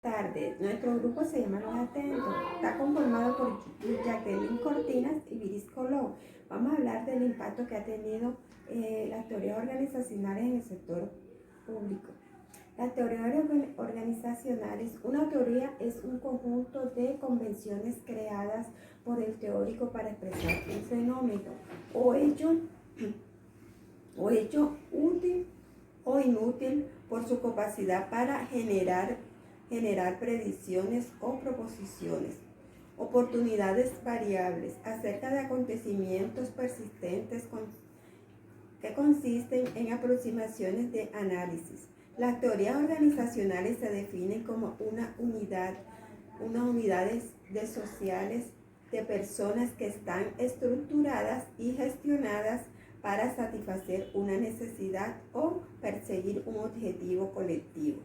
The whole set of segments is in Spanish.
Tarde. Nuestro grupo se llama Los Atentos. Está conformado por Jacqueline Cortinas y Viris Colón. Vamos a hablar del impacto que ha tenido las teorías organizacionales en el sector público. Las teorías organizacionales, una teoría es un conjunto de convenciones creadas por el teórico para expresar un fenómeno o hecho útil o inútil por su capacidad para generar predicciones o proposiciones, oportunidades variables acerca de acontecimientos persistentes que consisten en aproximaciones de análisis. Las teorías organizacionales se definen como unidades sociales de personas que están estructuradas y gestionadas para satisfacer una necesidad o perseguir un objetivo colectivo.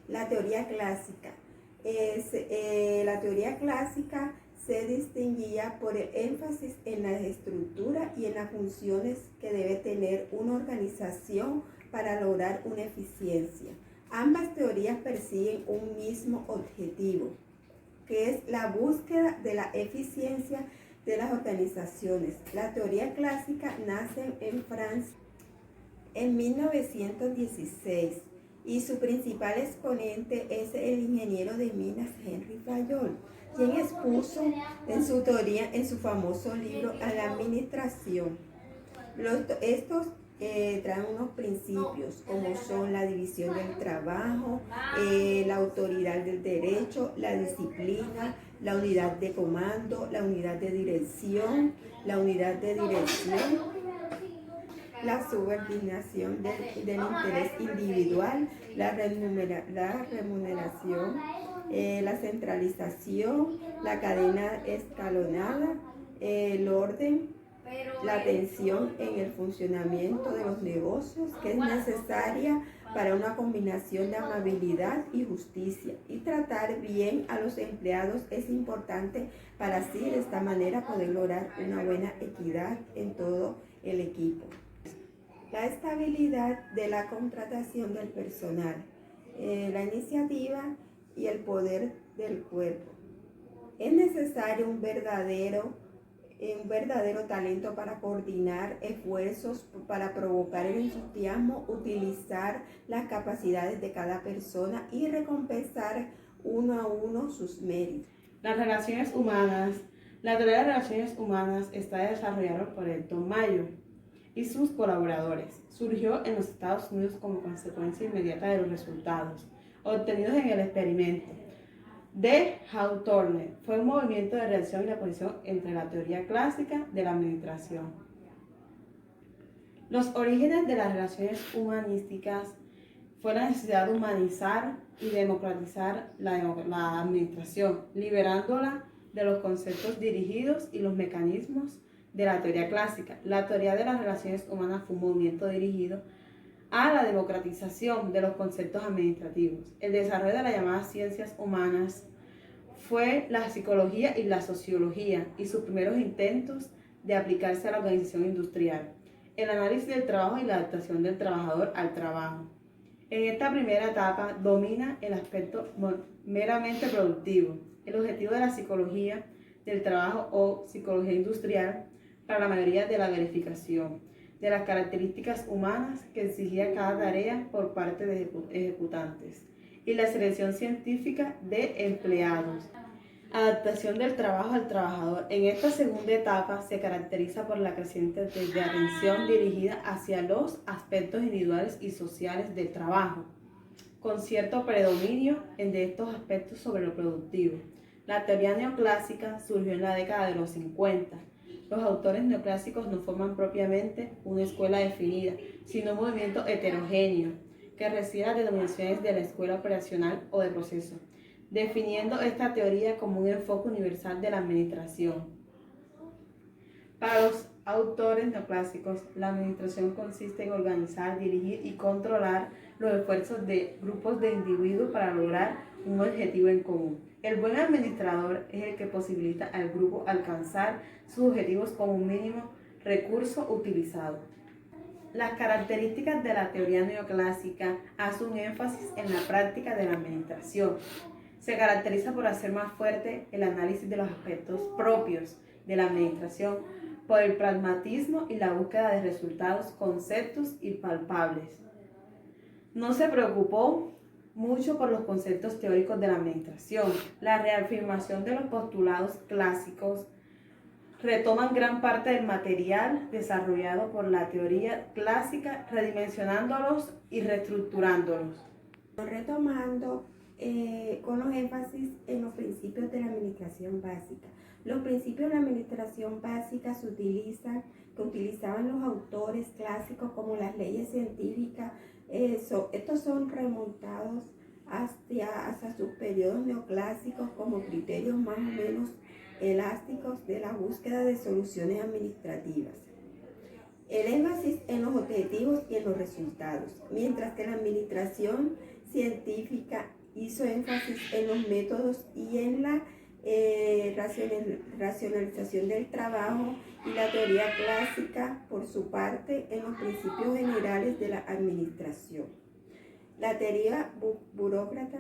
La teoría clásica. La teoría clásica se distinguía por el énfasis en la estructura y en las funciones que debe tener una organización para lograr una eficiencia. Ambas teorías persiguen un mismo objetivo, que es la búsqueda de la eficiencia de las organizaciones. La teoría clásica nace en Francia en 1916 y su principal exponente es el ingeniero de minas Henry Fayol, quien expuso en su teoría en su famoso libro A la Administración. Estos traen unos principios como son la división del trabajo, la autoridad del derecho, la disciplina, la unidad de comando, la unidad de dirección, la subordinación del interés individual, la remuneración, la centralización, la cadena escalonada, el orden, la atención en el funcionamiento de los negocios, que es necesaria para una combinación de amabilidad y justicia, y tratar bien a los empleados es importante para así de esta manera poder lograr una buena equidad en todo el equipo. La estabilidad de la contratación del personal, la iniciativa y el poder del cuerpo. Es necesario un verdadero talento para coordinar esfuerzos, para provocar el entusiasmo, utilizar las capacidades de cada persona y recompensar uno a uno sus méritos. Las relaciones humanas. La teoría de relaciones humanas está desarrollada por Elton Mayo y sus colaboradores. Surgió en los Estados Unidos como consecuencia inmediata de los resultados obtenidos en el experimento de Hawthorne. Fue un movimiento de reacción y de oposición entre la teoría clásica de la administración. Los orígenes de las relaciones humanísticas fue la necesidad de humanizar y democratizar la administración, liberándola de los conceptos dirigidos y los mecanismos de la teoría clásica. La teoría de las relaciones humanas fue un movimiento dirigido a la democratización de los conceptos administrativos. El desarrollo de las llamadas ciencias humanas fue la psicología y la sociología y sus primeros intentos de aplicarse a la organización industrial, el análisis del trabajo y la adaptación del trabajador al trabajo. En esta primera etapa domina el aspecto meramente productivo. El objetivo de la psicología del trabajo o psicología industrial para la mayoría de la verificación de las características humanas que exigía cada tarea por parte de ejecutantes y la selección científica de empleados. Adaptación del trabajo al trabajador. En esta segunda etapa se caracteriza por la creciente atención dirigida hacia los aspectos individuales y sociales del trabajo, con cierto predominio de estos aspectos sobre lo productivo. La teoría neoclásica surgió en la década de los 50. Los autores neoclásicos no forman propiamente una escuela definida, sino un movimiento heterogéneo que recibe las denominaciones de la escuela operacional o de proceso, definiendo esta teoría como un enfoque universal de la administración. Para los autores neoclásicos, la administración consiste en organizar, dirigir y controlar los esfuerzos de grupos de individuos para lograr un objetivo en común. El buen administrador es el que posibilita al grupo alcanzar sus objetivos con un mínimo recurso utilizado. Las características de la teoría neoclásica hacen un énfasis en la práctica de la administración, Se caracteriza por hacer más fuerte el análisis de los aspectos propios de la administración, por el pragmatismo y la búsqueda de resultados, conceptos y palpables. No se preocupó mucho por los conceptos teóricos de la administración. La reafirmación de los postulados clásicos retoman gran parte del material desarrollado por la teoría clásica, redimensionándolos y reestructurándolos. Retomando con los énfasis en los principios de la administración básica. Los principios de la administración básica que utilizaban los autores clásicos como las leyes científicas. Estos son remontados hasta sus periodos neoclásicos como criterios más o menos elásticos de la búsqueda de soluciones administrativas. El énfasis en los objetivos y en los resultados, mientras que la administración científica hizo énfasis en los métodos y en la racionalización del trabajo, y la teoría clásica, por su parte, en los principios generales de la administración. La teoría burócrata.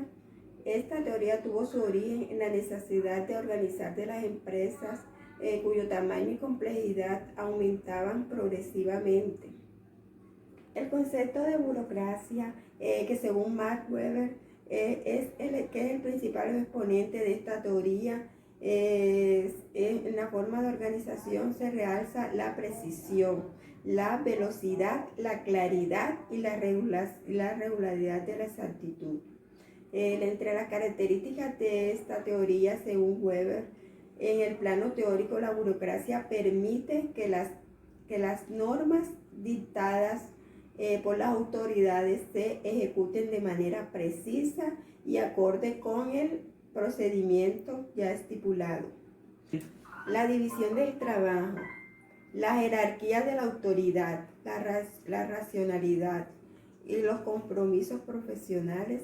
Esta teoría tuvo su origen en la necesidad de organizar de las empresas cuyo tamaño y complejidad aumentaban progresivamente. El concepto de burocracia, que según Max Weber es el principal exponente de esta teoría, en la forma de organización se realza la precisión, la velocidad, la claridad y la regularidad de la exactitud. Entre las características de esta teoría, según Weber, en el plano teórico, la burocracia permite que las normas dictadas por las autoridades se ejecuten de manera precisa y acorde con el procedimiento ya estipulado. La división del trabajo, la jerarquía de la autoridad, la racionalidad y los compromisos profesionales.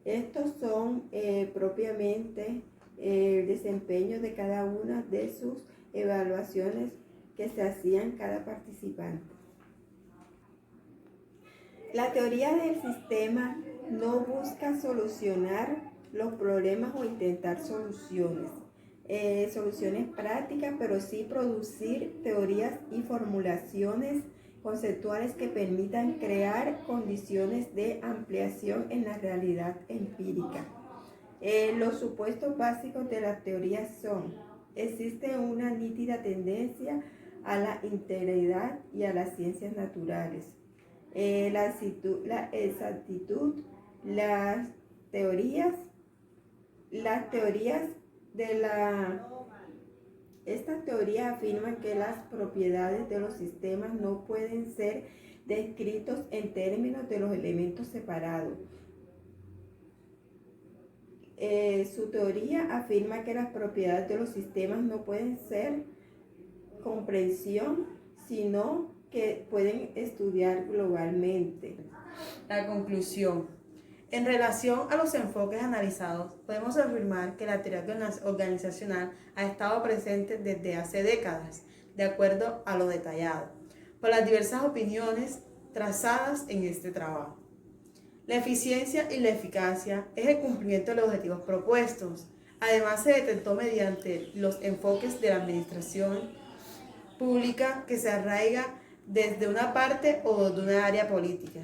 Estos son propiamente el desempeño de cada una de sus evaluaciones que se hacían cada participante. La teoría del sistema no busca solucionar los problemas o intentar soluciones prácticas, pero sí producir teorías y formulaciones conceptuales que permitan crear condiciones de ampliación en la realidad empírica. Los supuestos básicos de la teoría son: existe una nítida tendencia a la integridad y a las ciencias naturales. La exactitud, estas teorías afirman que las propiedades de los sistemas no pueden ser descritos en términos de los elementos separados. Su teoría afirma que las propiedades de los sistemas no pueden ser comprensión, sino que pueden estudiar globalmente. La conclusión. En relación a los enfoques analizados, podemos afirmar que la teoría organizacional ha estado presente desde hace décadas, de acuerdo a lo detallado, por las diversas opiniones trazadas en este trabajo. La eficiencia y la eficacia es el cumplimiento de los objetivos propuestos. Además, se detectó mediante los enfoques de la administración pública que se arraiga desde una parte o de una área política.